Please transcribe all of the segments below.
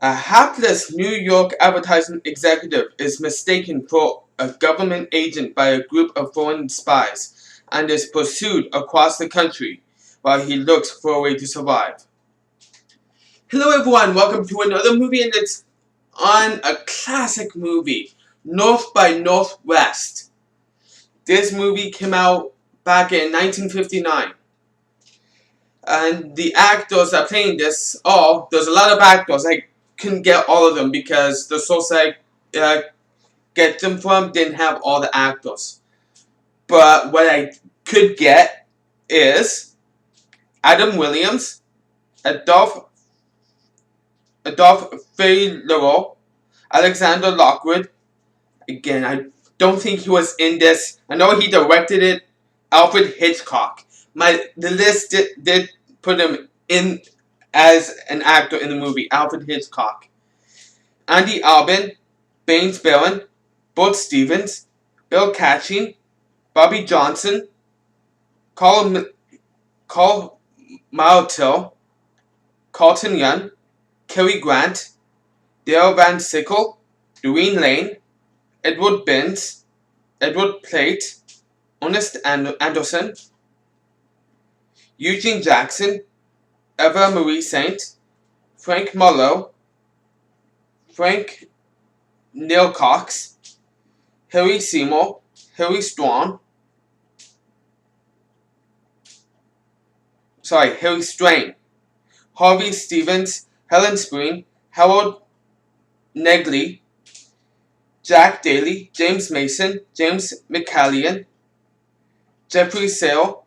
A hapless New York advertising executive is mistaken for a government agent by a group of foreign spies and is pursued across the country while he looks for a way to survive. Hello everyone, welcome to another movie, and it's on a classic movie, North by Northwest. This movie came out back in 1959. And the actors that are playing this, there's a lot of actors. I couldn't get all of them because the source I get them from didn't have all the actors. But what I could get is Adam Williams, Adolph Figueroa, Alexander Lockwood. Again, I don't think he was in this. I know he directed it. Alfred Hitchcock. The list did put him in as an actor in the movie. Alfred Hitchcock. Andy Albin, Baines Barron, Bud Stevens, Bill Catching, Bobby Johnson, Carl Martell, Carlton Young, Cary Grant, Dale Van Sickle, Doreen Lane, Edward Binns, Edward Plate, Ernest Anderson, Eugene Jackson, Eva Marie Saint, Frank Marlowe, Frank Neil Cox, Harry Seymour, Harry Strain, Harvey Stevens, Helen Spring, Harold Negley, Jack Daly, James Mason, James McCallion, Jeffrey Sale,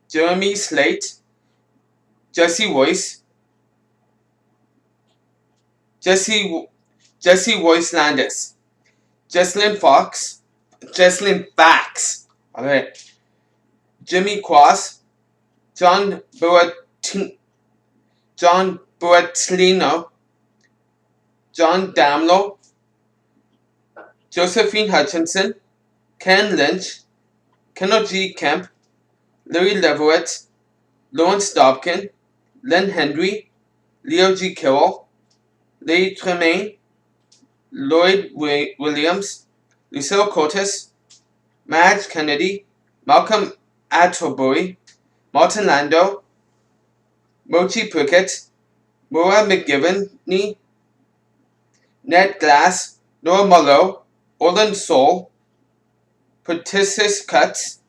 Jeremy Slate, Jesse Royce Landis, Jesslyn Fax, alright, Jimmy Cross, John Buratino, John Damlo, Josephine Hutchinson, Ken Lynch, Kenneth G. Kemp, Larry Leverett, Lawrence Dobkin, Len Hendry, Leo G. Carroll, Lee Tremaine, Lloyd Williams, Lucille Cortes, Madge Kennedy, Malcolm Atterbury, Martin Landau, Mochi Prickett, Maura McGivney, Ned Glass, Nora Mullo, Orland Soul, Patricia Cutts,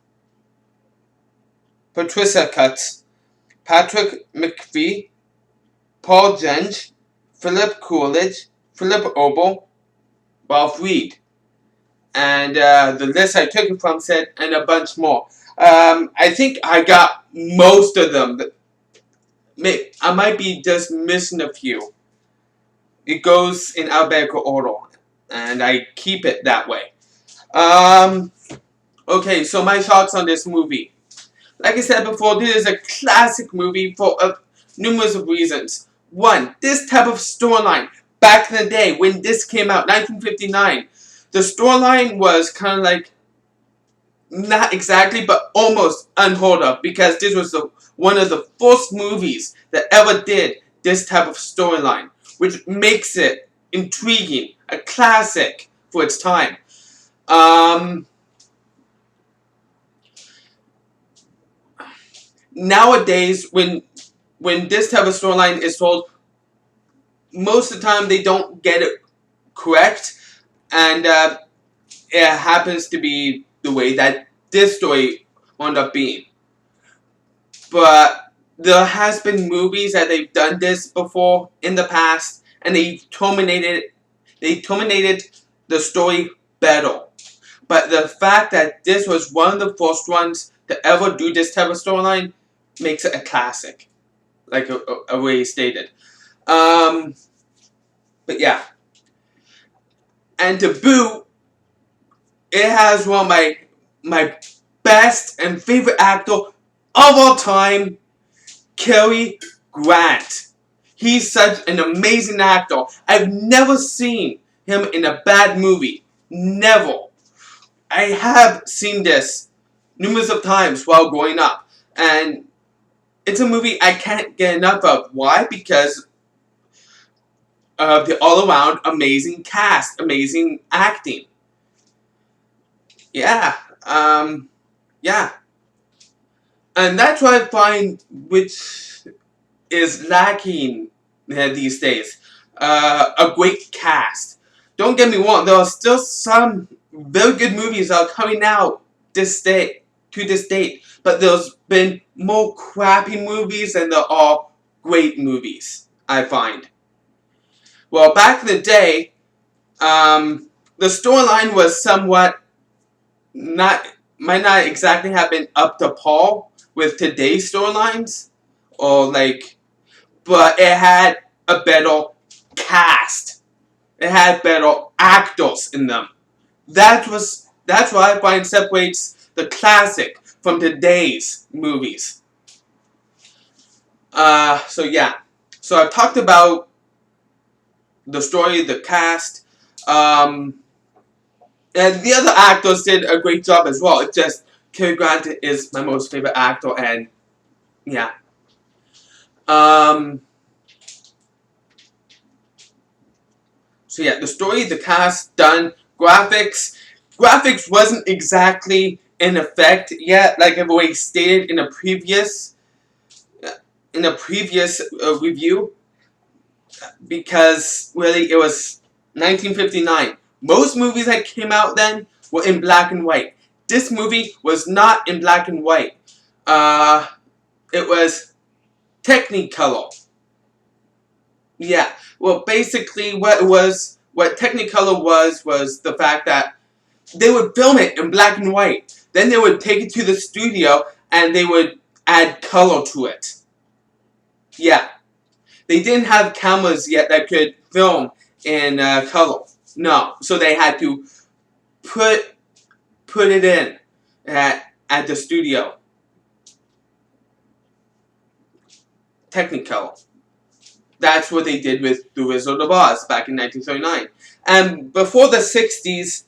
Patrick McPhee, Paul Jenge, Philip Coolidge, Philip Obel, Ralph Reed. And the list I took it from said, and a bunch more. I think I got most of them. I might be just missing a few. It goes in alphabetical order, and I keep it that way. Okay, so my thoughts on this movie. Like I said before, this is a classic movie for numerous of reasons. One, this type of storyline, back in the day when this came out, 1959, the storyline was kind of like, not exactly, but almost unheard of, because this was one of the first movies that ever did this type of storyline, which makes it intriguing, a classic for its time. Nowadays, when this type of storyline is told, most of the time they don't get it correct, and it happens to be the way that this story wound up being. But there has been movies that they've done this before in the past, and they terminated the story better. But the fact that this was one of the first ones to ever do this type of storyline makes it a classic, like a way stated. But yeah. And to boot, it has one of my best and favorite actor of all time, Cary Grant. He's such an amazing actor. I've never seen him in a bad movie. Never. I have seen this numerous of times while growing up. And it's a movie I can't get enough of. Why? Because the all-around amazing cast, amazing acting. Yeah, yeah, and that's what I find which is lacking these days. A great cast. Don't get me wrong, there are still some very good movies that are coming out to this date, but there's been more crappy movies than there are great movies, I find. Well, back in the day, the storyline was somewhat not might not exactly have been up to par with today's storylines, or like, but it had a better cast. It had better actors in them. That's what I find separates the classic from today's movies. So yeah. So I've talked about the story, the cast, and the other actors did a great job as well. It's just Cary Grant is my most favorite actor, and yeah. Um, so yeah, the story, the cast, done. Graphics. Graphics wasn't exactly in effect yet, like I've already stated in a previous review, because really it was 1959. Most movies that came out then were in black and white. This movie was not in black and white. Uh, it was Technicolor. Yeah. Well, basically, what Technicolor was the fact that they would film it in black and white. Then they would take it to the studio and they would add color to it. Yeah. They didn't have cameras yet that could film in color. No. So they had to put it in at the studio. Technicolor. That's what they did with The Wizard of Oz back in 1939. And before the 60s,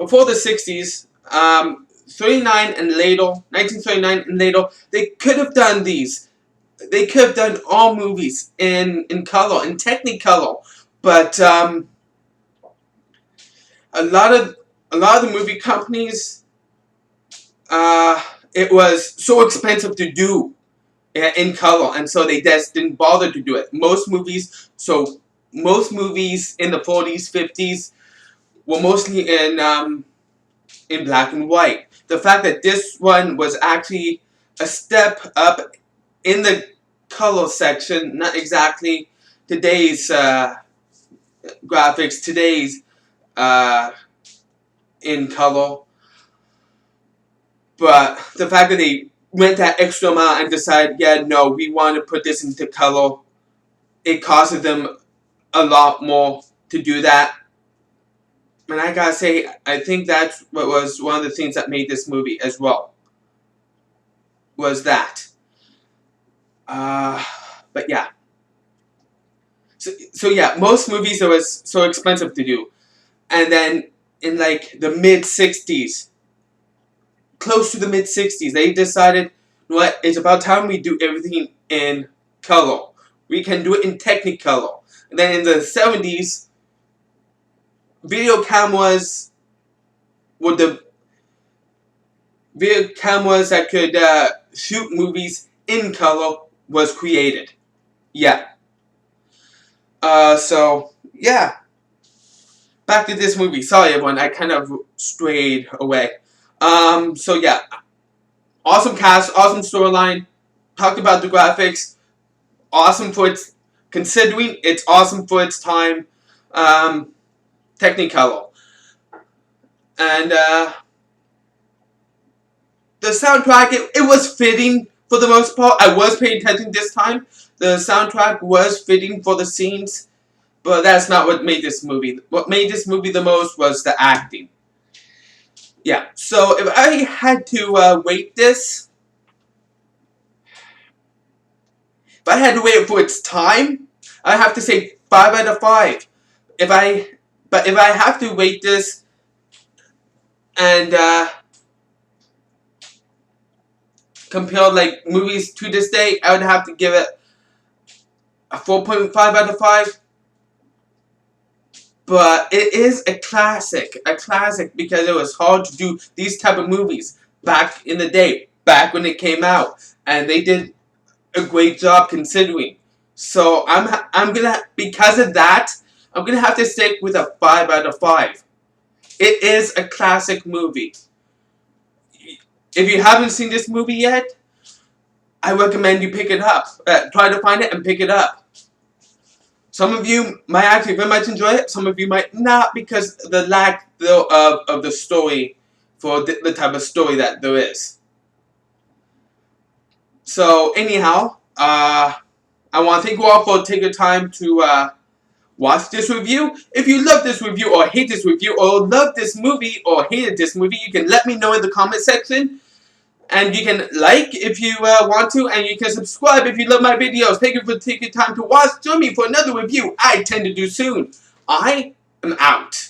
39 and later, 1939 and later, they could have done these. They could have done all movies in color, in Technicolor, but a lot of the movie companies, it was so expensive to do in color, and so they just didn't bother to do it. Most movies in the 40s, 50s were mostly in black and white. The fact that this one was actually a step up in the color section, not exactly today's graphics, today's uh, in color, but the fact that they went that extra mile and decided, yeah, no, we want to put this into color, it costed them a lot more to do that. And I gotta say, I think that's what was one of the things that made this movie as well. Was that. Uh, but yeah. So yeah, most movies it was so expensive to do. And then in like the mid 60s, close to the mid 60s, they decided, you know what, it's about time we do everything in color. We can do it in Technicolor. And then in the 70s, video cameras were the video cameras that could shoot movies in color was created. Yeah. So yeah. Back to this movie. Sorry, everyone. I kind of strayed away. So yeah. Awesome cast. Awesome storyline. Talked about the graphics. Awesome for its, considering it's awesome for its time. Technicolor. And the soundtrack, it was fitting for the most part. I was paying attention this time. The soundtrack was fitting for the scenes, but that's not what made this movie. What made this movie the most was the acting. Yeah, so if I had to rate this, if I had to wait it for its time, I have to say 5 out of 5. But if I have to rate this and compare like movies to this day, I would have to give it a 4.5 out of 5. But it is a classic because it was hard to do these type of movies back in the day, back when it came out, and they did a great job considering. So I'm gonna, because of that, I'm gonna have to stick with a 5 out of 5. It is a classic movie. If you haven't seen this movie yet, I recommend you pick it up. Try to find it and pick it up. Some of you might actually very much enjoy it. Some of you might not, because the lack of the story for the type of story that there is. So anyhow, I want to thank you all for taking time to watch this review. If you love this review or hate this review or love this movie or hated this movie, you can let me know in the comment section. And you can like if you want to, and you can subscribe if you love my videos. Thank you for taking time to watch. Join me for another review I tend to do soon. I am out.